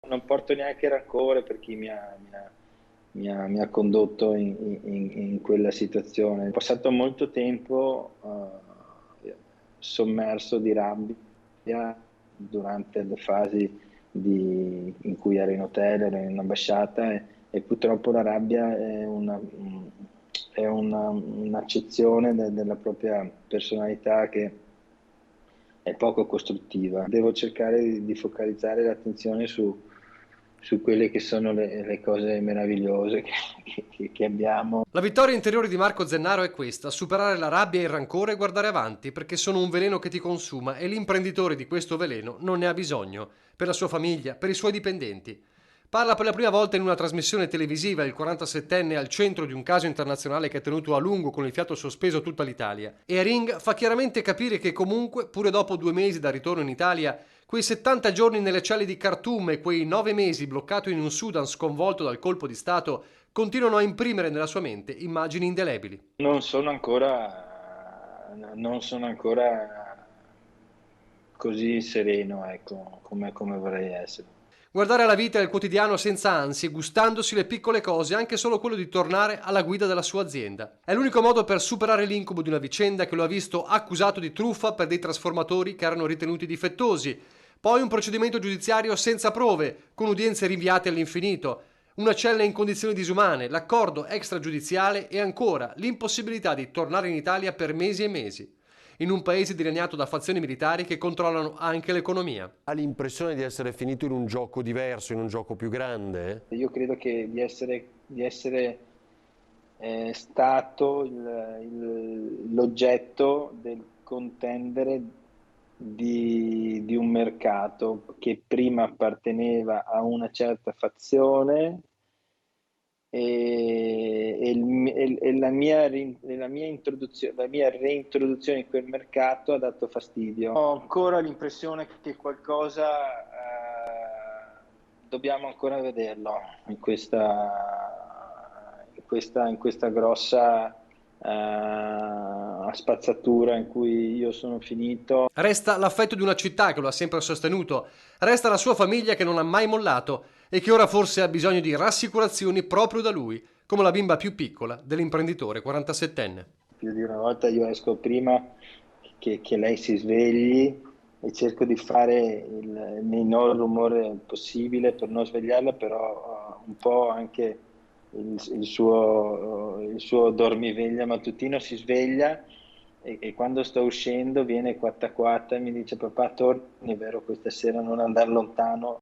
Non porto neanche rancore per chi mi ha condotto in quella situazione. Ho passato molto tempo sommerso di rabbia durante le fasi in cui ero in hotel, ero in ambasciata e purtroppo la rabbia è un'accezione della propria personalità che è poco costruttiva. Devo cercare di focalizzare l'attenzione su quelle che sono le cose meravigliose che abbiamo. La vittoria interiore di Marco Zennaro è questa: superare la rabbia e il rancore e guardare avanti, perché sono un veleno che ti consuma e l'imprenditore di questo veleno non ne ha bisogno, per la sua famiglia, per i suoi dipendenti. Parla per la prima volta in una trasmissione televisiva il 47enne al centro di un caso internazionale che ha tenuto a lungo con il fiato sospeso tutta l'Italia. E a Ring fa chiaramente capire che comunque, pure dopo 2 mesi da ritorno in Italia, quei 70 giorni nelle celle di Khartoum e quei 9 mesi bloccato in un Sudan sconvolto dal colpo di Stato continuano a imprimere nella sua mente immagini indelebili. Non sono ancora così sereno, ecco, come vorrei essere. Guardare la vita e il quotidiano senza ansie, gustandosi le piccole cose, anche solo quello di tornare alla guida della sua azienda. È l'unico modo per superare l'incubo di una vicenda che lo ha visto accusato di truffa per dei trasformatori che erano ritenuti difettosi. Poi un procedimento giudiziario senza prove, con udienze rinviate all'infinito. Una cella in condizioni disumane, l'accordo extragiudiziale e ancora l'impossibilità di tornare in Italia per mesi e mesi, in un paese dilaniato da fazioni militari che controllano anche l'economia. Ha l'impressione di essere finito in un gioco diverso, in un gioco più grande? Io credo che di essere stato l'oggetto del contendere di un mercato che prima apparteneva a una certa fazione e la mia reintroduzione in quel mercato ha dato fastidio. Ho ancora l'impressione che qualcosa dobbiamo ancora vederlo in questa grossa spazzatura in cui io sono finito. Resta l'affetto di una città che lo ha sempre sostenuto, resta la sua famiglia che non ha mai mollato e che ora forse ha bisogno di rassicurazioni proprio da lui, come la bimba più piccola dell'imprenditore 47enne. Più di una volta io esco prima che lei si svegli e cerco di fare il minor rumore possibile per non svegliarla, però un po' anche il suo dormiveglia mattutino si sveglia e quando sto uscendo viene quatta quatta e mi dice: papà, torni, è vero, questa sera non andare lontano.